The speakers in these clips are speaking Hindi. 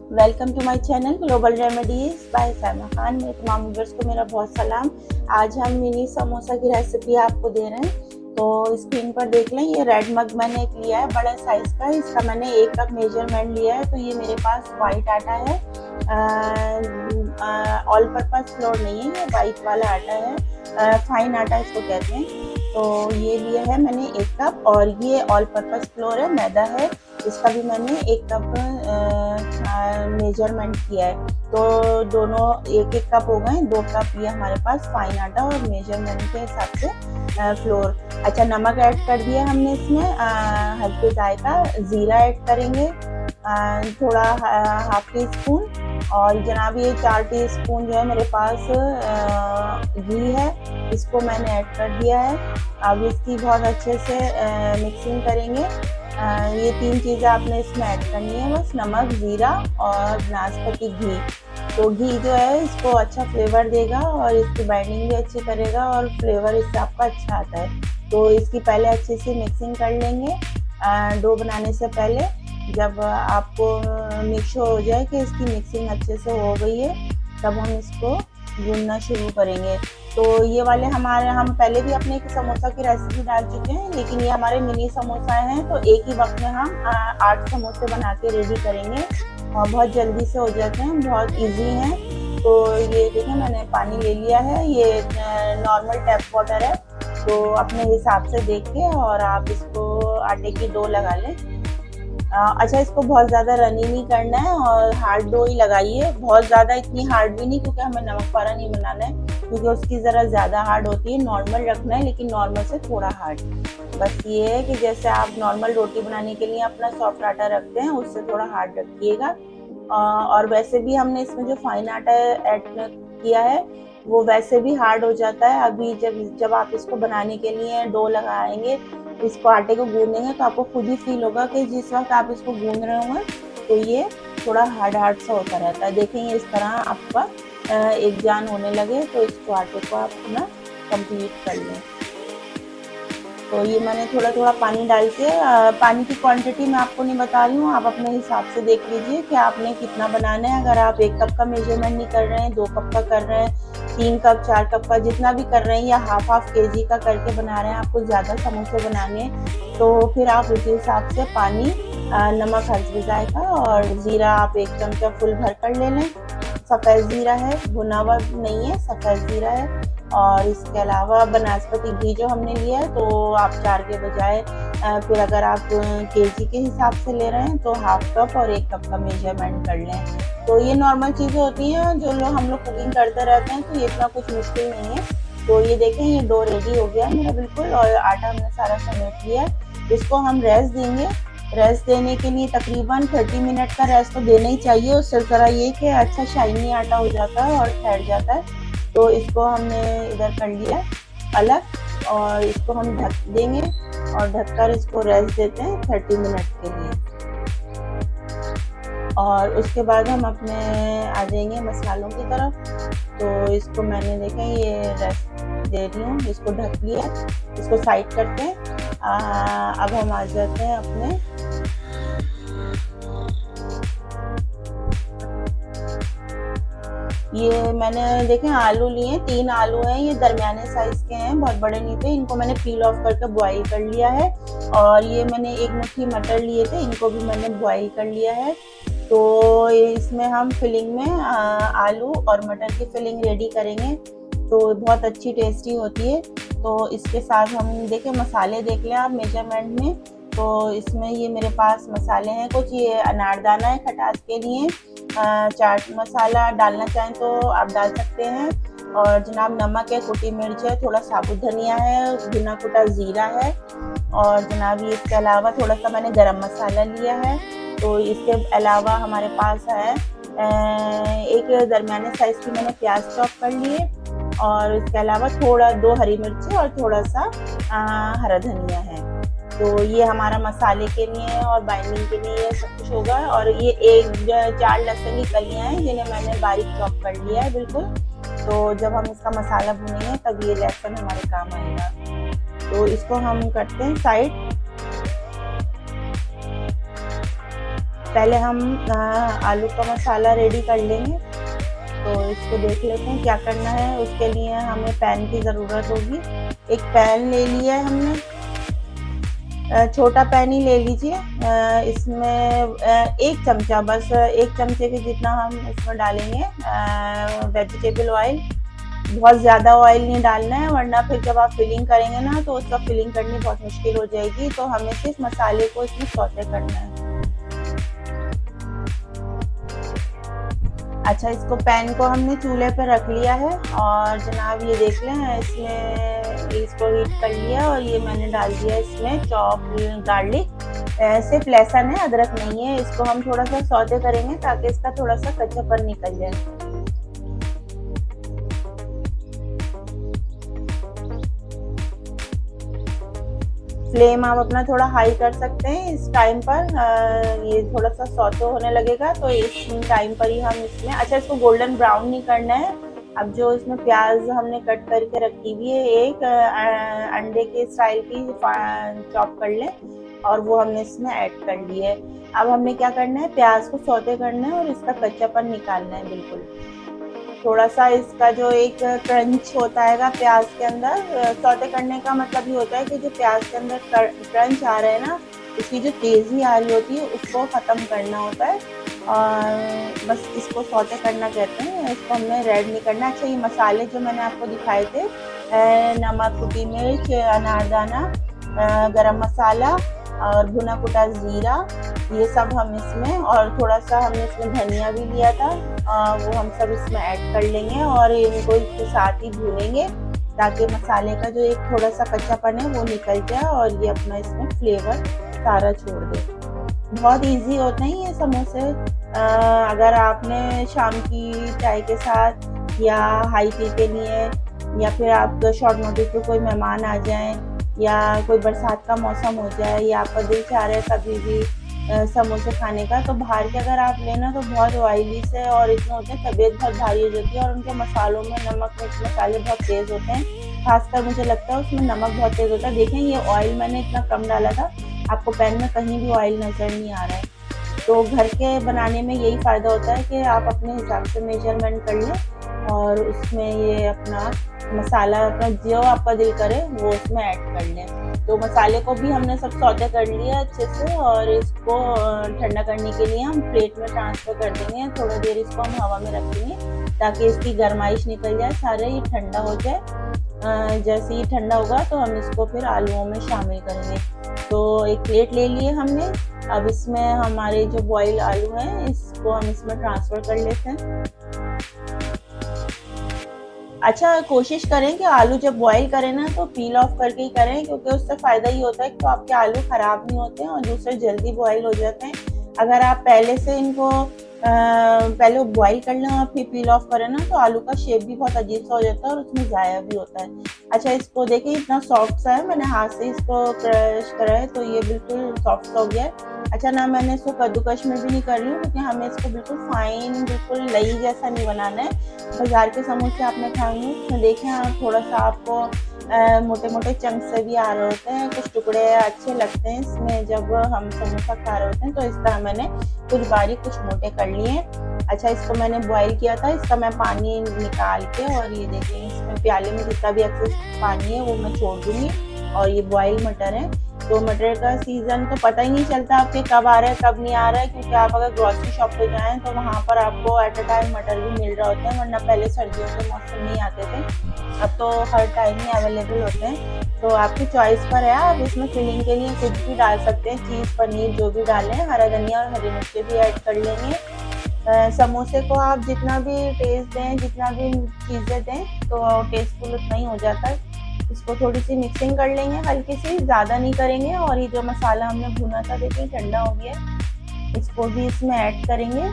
Welcome to my channel global remedies by Saima Khan. मेरे तमाम व्यूअर्स को मेरा बहुत सलाम। आज हम मिनी समोसा की रेसिपी आपको दे रहे हैं। तो स्क्रीन पर देख लें, ये रेड मग मैंने एक लिया है बड़े साइज का। इसका मैंने 1 कप मेजरमेंट लिया है। तो ये मेरे पास वाइट आटा है, ऑल पर्पस फ्लोर नहीं है, ये वाइट वाला आटा है, फाइन आटा इसको कहते हैं। तो ये लिया है मैंने 1 कप, और ये ऑल पर्पस फ्लोर है, मैदा है। इसका भी मैंने 1 कप मेजरमेंट किया है। तो दोनों 1-1 कप हो गए। 2 कप ये हमारे पास फाइन आटा और मेजरमेंट के हिसाब से फ्लोर। अच्छा, नमक ऐड कर दिया हमने इसमें, हल्के जायका। ज़ीरा ऐड करेंगे थोड़ा, हाफ टी स्पून। और जनाब ये 4 टीस्पून जो है मेरे पास घी है, इसको मैंने ऐड कर दिया है। अब इसकी बहुत अच्छे से मिक्सिंग करेंगे। ये 3 चीज़ें आपने इसमें ऐड करनी है बस, नमक, ज़ीरा और नाशपाती घी। तो घी जो है इसको अच्छा फ्लेवर देगा और इसकी बाइंडिंग भी अच्छी करेगा और फ्लेवर इससे आपका अच्छा आता है। तो इसकी पहले अच्छे से मिक्सिंग कर लेंगे डो बनाने से पहले। जब आपको मिक्स हो जाए कि इसकी मिक्सिंग अच्छे से हो गई है, तब हम इसको भूनना शुरू करेंगे। तो ये वाले हम पहले भी अपने एक समोसा की रेसिपी डाल चुके हैं, लेकिन ये हमारे मिनी समोसा हैं। तो एक ही वक्त में हम 8 समोसे बना के रेडी करेंगे और बहुत जल्दी से हो जाते हैं, बहुत इजी हैं। तो ये देखिए मैंने पानी ले लिया है, ये नॉर्मल टैप वाटर है। तो अपने हिसाब से देख के और आप इसको आटे की डो लगा लें। अच्छा, इसको बहुत ज़्यादा रनी नहीं करना है और हार्ड डो ही लगाइए, बहुत ज़्यादा इतनी हार्ड भी नहीं, क्योंकि हमें नमक पारा नहीं बनाना है, क्योंकि उसकी ज़रा ज़्यादा हार्ड होती है। नॉर्मल रखना है, लेकिन नॉर्मल से थोड़ा हार्ड। बस ये है कि जैसे आप नॉर्मल रोटी बनाने के लिए अपना सॉफ्ट आटा रखते हैं, उससे थोड़ा हार्ड रखिएगा। और वैसे भी हमने इसमें जो फाइन आटा ऐड किया है वो वैसे भी हार्ड हो जाता है। अभी जब आप इसको बनाने के लिए डो लगाएंगे, इसको आटे को गूंदेंगे, तो आपको खुद ही फील होगा कि जिस वक्त आप इसको गूंद रहे होंगे तो ये थोड़ा हार्ड सा होता रहता है। देखेंगे इस तरह आपका एक जान होने लगे, तो इसको आटे को आप अपना कंप्लीट कर लें। तो ये मैंने थोड़ा थोड़ा पानी डाल के, पानी की क्वांटिटी मैं आपको नहीं बता रही हूँ, आप अपने हिसाब से देख लीजिए कि आपने कितना बनाना है। अगर आप 1 कप का मेजरमेंट नहीं कर रहे हैं, 2 कप का कर रहे हैं, 3 कप 4 कप का जितना भी कर रहे हैं, या हाफ केजी का करके बना रहे हैं, आपको ज़्यादा समोसे बनाने हैं, तो फिर आप उसी हिसाब से पानी, नमक हल्दी जायका और ज़ीरा आप 1 चमचा फुल भर कर ले लें। सफ़ेद ज़ीरा है, भुना हुआ नहीं है, सफ़ेद ज़ीरा है। और इसके अलावा बनास्पति घी जो हमने लिया है, तो आप 4 के बजाय फिर अगर आप केजी के हिसाब से ले रहे हैं तो हाफ कप और 1 कप का मेजरमेंट कर लें। तो ये नॉर्मल चीज़ें होती हैं जो हम लोग कुकिंग करते रहते हैं, तो ये इतना कुछ मुश्किल नहीं है। तो ये देखें, ये डो रेडी हो गया मेरा बिल्कुल, और आटा हमने सारा समेट लिया है। इसको हम रेस्ट देंगे। रेस्ट देने के लिए तकरीबन 30 मिनट का रेस्ट तो देना ही चाहिए। उससे ज़रा ये कि अच्छा शाइनी आटा हो जाता है और ठहर जाता है। तो इसको हमने इधर कर लिया अलग, और इसको हम ढक देंगे और ढककर इसको रेस्ट देते हैं 30 मिनट के लिए। और उसके बाद हम अपने आ जाएंगे मसालों की तरफ। तो इसको मैंने देखा ये रेस्ट दे रही हूँ, इसको ढक लिया, इसको साइड करते हैं। अब हम आ जाते हैं अपने ये मैंने देखें आलू लिए, 3 आलू हैं, ये दरमियाने साइज के हैं, बहुत बड़े नहीं थे। इनको मैंने पील ऑफ करके बॉईल कर लिया है। और ये मैंने 1 मुट्ठी मटर लिए थे, इनको भी मैंने बॉईल कर लिया है। तो इसमें हम फिलिंग में आलू और मटर की फिलिंग रेडी करेंगे, तो बहुत अच्छी टेस्टी होती है। तो इसके साथ हम देखें मसाले देख लें आप मेजरमेंट में। तो इसमें ये मेरे पास मसाले हैं कुछ, ये अनारदाना है खटास के लिए, चाट मसाला डालना चाहें तो आप डाल सकते हैं, और जनाब नमक है, कुटी मिर्च है, थोड़ा साबुत धनिया है, भुना कुटा ज़ीरा है, और जनाब ये इसके अलावा थोड़ा सा मैंने गरम मसाला लिया है। तो इसके अलावा हमारे पास है एक दरमियाने साइज़ की मैंने प्याज चॉप कर लिए, और इसके अलावा थोड़ा 2 हरी मिर्ची और थोड़ा सा हरा धनिया है। तो ये हमारा मसाले के लिए और बाइंडिंग के लिए सब कुछ होगा। और ये 4 लहसुन की कलियाँ हैं जिन्हें मैंने बारीक चॉप कर लिया है बिल्कुल। तो जब हम इसका मसाला भुनेंगे तब ये लहसुन हमारे काम आएगा। तो इसको हम करते हैं साइड। पहले हम आलू का मसाला रेडी कर लेंगे। तो इसको देख लेते हैं क्या करना है। उसके लिए हमें पैन की ज़रूरत होगी। एक पैन ले लिया है हमने, छोटा पैन ही ले लीजिए। इसमें 1 चमचा, बस 1 चमचे के जितना हम इसमें डालेंगे वेजिटेबल ऑयल। बहुत ज़्यादा ऑयल नहीं डालना है, वरना फिर जब आप फिलिंग करेंगे ना तो उसका फिलिंग करनी बहुत मुश्किल हो जाएगी। तो हमें सिर्फ मसाले को इसमें सौते करना है। अच्छा, इसको पैन को हमने चूल्हे पर रख लिया है और जनाब ये देख लें, इसमें इसको हीट कर लिया और ये मैंने डाल दिया इसमें चॉप गार्लिक। सिर्फ लहसुन है, अदरक नहीं है। इसको हम थोड़ा सा सौते करेंगे ताकि इसका थोड़ा सा कच्चापन निकल जाए। फ्लेम आप अपना थोड़ा हाई कर सकते हैं इस टाइम पर। ये थोड़ा सा सौते होने लगेगा तो इस टाइम पर ही हम इसमें, अच्छा इसको गोल्डन ब्राउन नहीं करना है। अब जो इसमें प्याज हमने कट करके रखी हुई है, एक अंडे के स्टाइल की चॉप कर लें और वो हमने इसमें ऐड कर ली है। अब हमने क्या करना है, प्याज को सौते करना है और इसका कच्चापन निकालना है बिल्कुल। थोड़ा सा इसका जो एक क्रंच होता है प्याज के अंदर, सौते करने का मतलब ये होता है कि जो प्याज के अंदर क्रंच आ रहा है ना, उसकी जो तेज़ी आ रही होती है उसको ख़त्म करना होता है। और बस इसको सौते करना कहते हैं, इसको हमने रेड नहीं करना। अच्छा, ये मसाले जो मैंने आपको दिखाए थे, नमक, कुटी मिर्च, अनारदाना, गरम मसाला और भुना कुटा ज़ीरा, ये सब हम इसमें, और थोड़ा सा हमने इसमें धनिया भी लिया था, वो हम सब इसमें ऐड कर लेंगे और इनको इसके साथ ही भूनेंगे ताकि मसाले का जो एक थोड़ा सा कच्चापन है वो निकल जाए और ये अपना इसमें फ्लेवर सारा छोड़ दे। बहुत इजी होते हैं ये समोसे। अगर आपने शाम की चाय के साथ या हाई टी के लिए, या फिर आप शॉर्ट नोटिस पे कोई मेहमान आ जाएं, या कोई बरसात का मौसम हो जाए, या आपका दिल चाह रहा है कभी भी समोसे खाने का, तो बाहर के अगर आप लेना तो बहुत ऑयली से और इतने होते हैं, तबीयत बहुत भारी हो जाती है और उनके मसालों में नमक मिर्च मसाले बहुत तेज़ होते हैं। खासकर मुझे लगता है उसमें नमक बहुत तेज़ होता है। देखें ये ऑयल मैंने इतना कम डाला था, आपको पैन में कहीं भी ऑयल नज़र नहीं आ रहा है। तो घर के बनाने में यही फ़ायदा होता है कि आप अपने हिसाब से मेजरमेंट कर लें और उसमें ये अपना मसाला, अपना जो आपका दिल करे वो उसमें ऐड कर लें। तो मसाले को भी हमने सब सौते कर लिया अच्छे से और इसको ठंडा करने के लिए हम प्लेट में ट्रांसफ़र कर देंगे। थोड़ा देर इसको हम हवा में रखेंगे ताकि इसकी गर्माइश निकल जाए, सारे ये ठंडा हो जाए। जैसे ही ठंडा होगा तो हम इसको फिर आलूओं में शामिल करेंगे। तो एक प्लेट ले लिए हमने, अब इसमें हमारे जो बॉयल आलू हैं इसको हम इसमें ट्रांसफ़र कर लेते हैं। अच्छा, कोशिश करें कि आलू जब बॉईल करें ना तो पील ऑफ करके ही करें, क्योंकि उससे फ़ायदा ये होता है कि तो आपके आलू ख़राब नहीं होते हैं और दूसरे जल्दी बॉईल हो जाते हैं। अगर आप पहले से इनको पहले बॉईल कर लें और फिर पील ऑफ करें ना तो आलू का शेप भी बहुत अजीब सा हो जाता है और उसमें ज़ाया भी होता है। अच्छा, इसको देखिए इतना सॉफ्ट सा है, मैंने हाथ से इसको क्रश करा है तो ये बिल्कुल सॉफ्ट सा हो गया है। अच्छा, ना मैंने इसको कद्दूकश में भी नहीं कर रही हूँ, क्योंकि हमें इसको बिल्कुल फाइन, बिल्कुल लई जैसा नहीं बनाना है। बाज़ार के समोसे आपने खाए होंगे, उसमें देखें आप थोड़ा सा आपको मोटे मोटे चंक से भी आ रहे होते हैं, कुछ टुकड़े अच्छे लगते हैं इसमें जब हम समोसा खा रहे होते हैं। तो इस तरह मैंने कुछ बारीक कुछ मोटे कर लिए। अच्छा, इसको मैंने बॉईल किया था, इसका मैं पानी निकाल के, और ये देखिए इसमें प्याले में जितना भी एक्सेस पानी है वो मैं छोड़ दूँगी। और ये बॉयल मटर है, तो मटर का सीज़न तो पता ही नहीं चलता आपके कब आ रहा है कब नहीं आ रहा है, क्योंकि आप अगर ग्रॉसरी शॉप पे जाएँ तो वहाँ पर आपको एट अ टाइम मटर भी मिल रहा होता है, वरना पहले सर्दियों के मौसम नहीं आते थे, अब तो हर टाइम ही अवेलेबल होते हैं। तो आपकी चॉइस पर है, आप इसमें फिलिंग के लिए कुछ भी डाल सकते हैं, चीज़, पनीर जो भी डालें, हरा धनिया और हरी मिर्ची भी ऐड कर लेंगे। समोसे को आप जितना भी टेस्ट दें, जितना भी चीज़ें दें तो टेस्टफुल उतना ही हो जाता है। इसको थोड़ी सी मिक्सिंग कर लेंगे, हल्की सी, ज़्यादा नहीं करेंगे। और ये जो मसाला हमने भुना था देखिए ठंडा हो गया, इसको भी इसमें ऐड करेंगे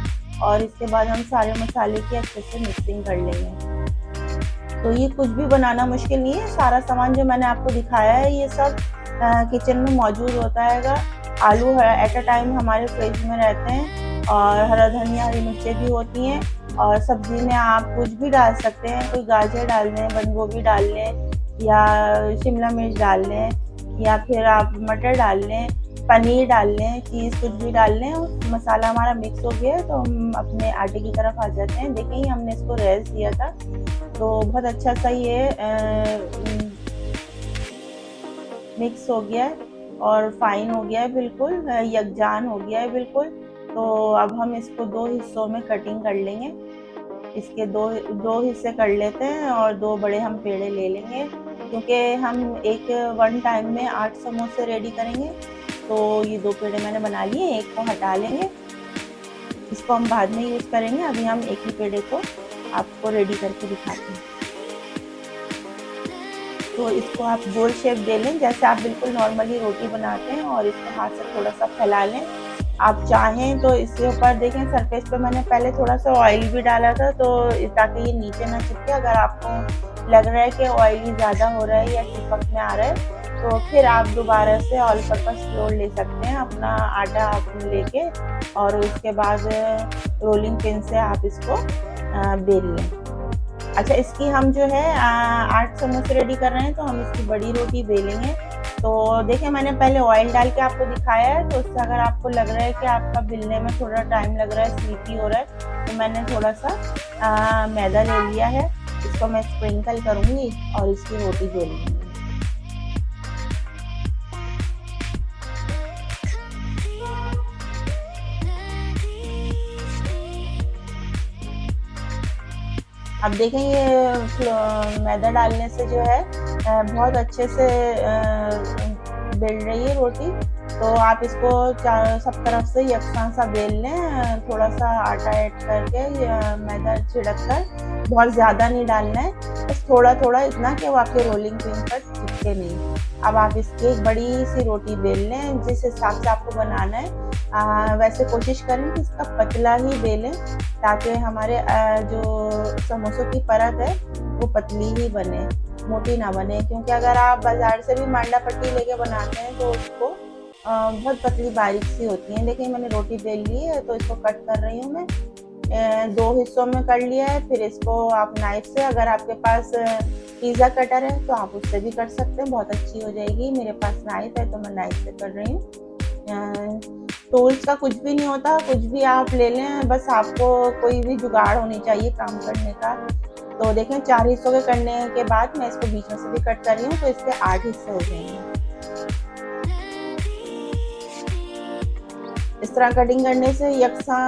और इसके बाद हम सारे मसाले की अच्छे से मिक्सिंग कर लेंगे। तो ये कुछ भी बनाना मुश्किल नहीं है, सारा सामान जो मैंने आपको दिखाया है ये सब किचन में मौजूद होता है। आलू एट अ टाइम हमारे फ्रिज में रहते हैं और हरा धनिया, हरी मिर्चें भी होती हैं, और सब्ज़ी में आप कुछ भी डाल सकते हैं, कोई गाजर डाल लें, बंद गोभी डाल लें, या शिमला मिर्च डाल लें, या फिर आप मटर डाल लें, पनीर डाल लें, चीज़ कुछ भी डाल लें। मसाला हमारा मिक्स हो गया है तो हम अपने आटे की तरफ आ जाते हैं। देखिए हमने इसको रेस्ट दिया था तो बहुत अच्छा सा ये मिक्स हो गया है और फाइन हो गया है, बिल्कुल यकजान हो गया है बिल्कुल। तो अब हम इसको 2 हिस्सों में कटिंग कर लेंगे। इसके दो हिस्से कर लेते हैं और 2 बड़े हम पेड़े ले लेंगे, क्योंकि हम एक वन टाइम में 8 समोसे रेडी करेंगे। तो ये 2 पेड़े मैंने बना लिए, एक को हटा लेंगे, इसको हम बाद में यूज़ करेंगे। अभी हम एक ही पेड़े को आपको रेडी करके दिखाते हैं। तो इसको आप गोल शेप दे लें, जैसे आप बिल्कुल नॉर्मली रोटी बनाते हैं, और इसको हाथ से थोड़ा सा फैला लें। आप चाहें तो इसके ऊपर देखें सरफेस पे मैंने पहले थोड़ा सा ऑयल भी डाला था, तो ताकि ये नीचे ना चिपके। अगर आपको लग रहा है कि ऑयली ज़्यादा हो रहा है या चिपक में आ रहा है, तो फिर आप दोबारा से ऑल पर्पस फ्लोर ले सकते हैं अपना आटा आप लेके, और उसके बाद रोलिंग पिन से आप इसको बेल लें। अच्छा, इसकी हम जो है 8 समोसे रेडी कर रहे हैं, तो हम इसकी बड़ी रोटी बेलेंगे। तो देखिए मैंने पहले ऑयल डाल के आपको दिखाया है, तो उससे अगर आपको लग रहा है कि आपका बेलने में थोड़ा टाइम लग रहा है, स्लीपी हो रहा है, तो मैंने थोड़ा सा मैदा ले लिया है। इसको मैं स्प्रिंकल करूँगी और इसकी रोटी बेलूँगी। अब देखें ये मैदा डालने से जो है बहुत अच्छे से बेल रही है रोटी। तो आप इसको सब तरफ से यकसां सा बेल लें, थोड़ा सा आटा ऐड करके मैदा छिड़क कर, बहुत ज़्यादा नहीं डालना है, बस थोड़ा थोड़ा इतना कि वो आपके रोलिंग पिन पर चिपके नहीं। अब आप इसकी एक बड़ी सी रोटी बेल लें, जिस हिसाब से आपको बनाना है। वैसे कोशिश करें कि इसका पतला ही बेलें, ताकि हमारे जो समोसों की परत है वो पतली ही बने, मोटी ना बने। क्योंकि अगर आप बाज़ार से भी मांडा पट्टी लेके बनाते हैं तो उसको बहुत पतली बारीक सी होती हैं। देखिए मैंने रोटी बेल ली है, तो इसको कट कर रही हूँ मैं। 2 हिस्सों में कर लिया है। फिर इसको आप नाइफ से, अगर आपके पास पिज़्ज़ा कटर है तो आप उससे भी कर सकते हैं, बहुत अच्छी हो जाएगी। मेरे पास नाइफ है तो मैं नाइफ से कर रही हूँ। टूल्स का कुछ भी नहीं होता, कुछ भी आप ले लें, बस आपको कोई भी जुगाड़ होनी चाहिए काम करने का। तो देखें 4 हिस्सों के करने के बाद मैं इसको बीच में से भी कट कर रही हूँ, तो इसके 8 हिस्से हो जाएंगे। इस तरह कटिंग करने से यकसां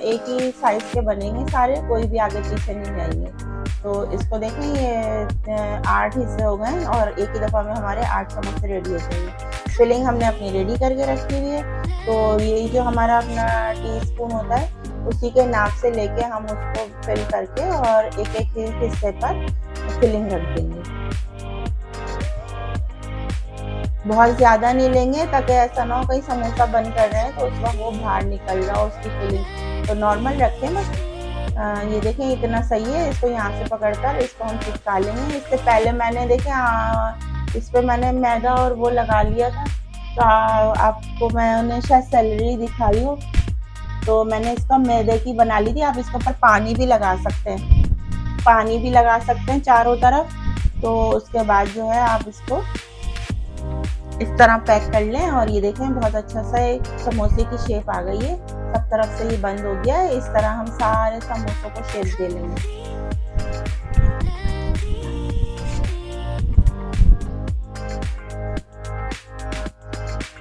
एक ही साइज़ के बनेंगे सारे, कोई भी आगे पीछे नहीं जाएंगे। तो इसको देखें ये 8 हिस्से हो गए और एक ही दफ़ा में हमारे 8 समोसे रेडी हो जाएंगे। फिलिंग हमने अपनी रेडी करके रखी हुई है। तो यही जो हमारा अपना टीस्पून होता है, उसी के नाप से लेके हम उसको फिल करके और एक एक हिस्से पर फिलिंग रख देंगे। बहुत ज़्यादा नहीं लेंगे, ताकि ऐसा ना हो कहीं समोसा बंद कर रहे हैं तो उस वक्त वो बाहर निकल रहा हो उसकी फिलिंग। तो नॉर्मल रखें बस। ये देखें इतना सही है। इसको यहाँ से पकड़कर इसको हम चिपका लेंगे। इससे पहले मैंने देखें इस पर मैंने मैदा और वो लगा लिया था, तो आपको मैंने शायद सैलरी दिखाई हो, तो मैंने इसका मैदे की बना ली थी। आप इसके ऊपर पानी भी लगा सकते हैं, पानी भी लगा सकते हैं चारों तरफ। तो उसके बाद जो है आप इसको इस तरह पैक कर लें, और ये देखें बहुत अच्छा सा एक समोसे की शेप आ गई है, सब तरफ से ही बंद हो गया है। इस तरह हम सारे समोसों को शेप दे लेंगे।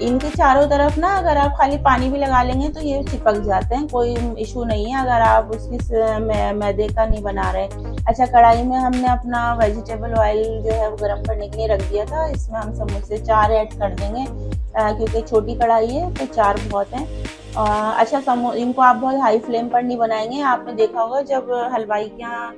इनके चारों तरफ ना अगर आप खाली पानी भी लगा लेंगे तो ये चिपक जाते हैं, कोई इशू नहीं है अगर आप उसकी मैदे का नहीं बना रहे। अच्छा, कढ़ाई में हमने अपना वेजिटेबल ऑयल जो है वो गर्म करने के लिए रख दिया था। इसमें हम समोसे 4 ऐड कर देंगे, क्योंकि छोटी कढ़ाई है तो 4 बहुत हैं। अच्छा, इनको आप बहुत हाई फ्लेम पर नहीं बनाएंगे। आपने देखा होगा जब हलवाई के यहाँ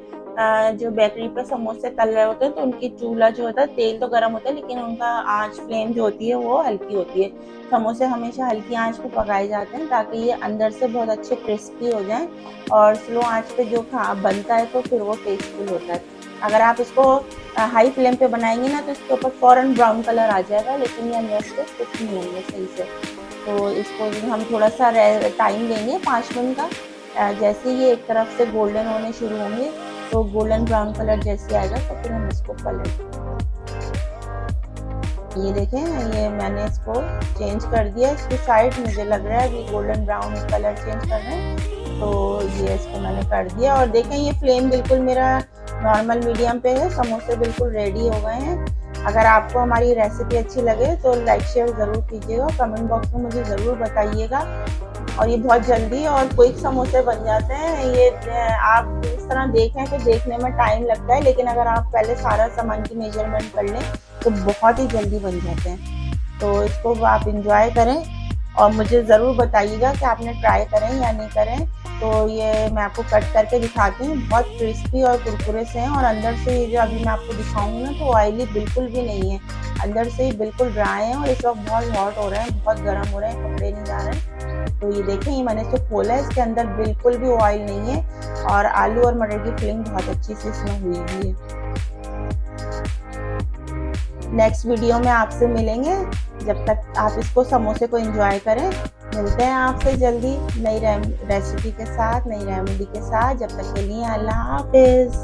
जो बेकरी पे समोसे तल रहे होते हैं तो उनकी चूल्हा जो होता है, तेल तो गर्म होता है लेकिन उनका आंच फ्लेम जो होती है वो हल्की होती है। समोसे हमेशा हल्की आंच पे पकाए जाते हैं, ताकि ये अंदर से बहुत अच्छे क्रिस्पी हो जाएं, और स्लो आंच पे जो बनता है तो फिर वो टेस्टफुल होता है। अगर आप इसको हाई फ्लेम पे बनाएंगे ना तो इसके ऊपर फ़ौरन ब्राउन कलर आ जाएगा, लेकिन ये अंदर से कुछ नहीं होंगे सही से। तो इसको हम थोड़ा सा टाइम देंगे 5 मिनट का। जैसे ये एक तरफ से गोल्डन होने शुरू होंगे, तो गोल्डन ब्राउन कलर जैसे आएगा तो फिर हम इसको पलट। ये देखें, ये मैंने इसको चेंज कर दिया, इसकी साइड मुझे लग रहा है अभी गोल्डन ब्राउन कलर चेंज कर रहे हैं, तो ये इसको मैंने कर दिया। और देखें ये फ्लेम बिल्कुल मेरा नॉर्मल मीडियम पे है, समोसे बिल्कुल रेडी हो गए हैं। अगर आपको हमारी रेसिपी अच्छी लगे तो लाइक शेयर ज़रूर कीजिएगा, कमेंट बॉक्स में मुझे ज़रूर बताइएगा। और ये बहुत जल्दी और क्विक समोसे बन जाते हैं। ये आप इस तरह देखें तो देखने में टाइम लगता है, लेकिन अगर आप पहले सारा सामान की मेजरमेंट कर लें तो बहुत ही जल्दी बन जाते हैं। तो इसको आप इंजॉय करें और मुझे ज़रूर बताइएगा कि आपने ट्राई करें या नहीं करें। तो ये मैं आपको कट करके दिखाती हूँ, बहुत क्रिस्पी और कुरकुरे से हैं, और अंदर से ये जो अभी मैं आपको दिखाऊंगी ना तो ऑयली बिल्कुल भी नहीं है, अंदर से ही बिल्कुल ड्राई है। और इस वक्त बहुत हॉट हो रहे हैं, बहुत गर्म हो रहे हैं, कपड़े नहीं जा रहे हैं। तो ये देखें, ये मैंने इसको खोला है, इसके अंदर बिल्कुल भी ऑयल नहीं है, और आलू और मटर की फिलिंग बहुत अच्छी से इसमें हुई हुई है। नेक्स्ट वीडियो में आपसे मिलेंगे, जब तक आप इसको समोसे को एंजॉय करें। मिलते हैं आपसे जल्दी नई रेसिपी के साथ, नई रेमेडी के साथ। जब तक के लिए अल्लाह हाफिज़।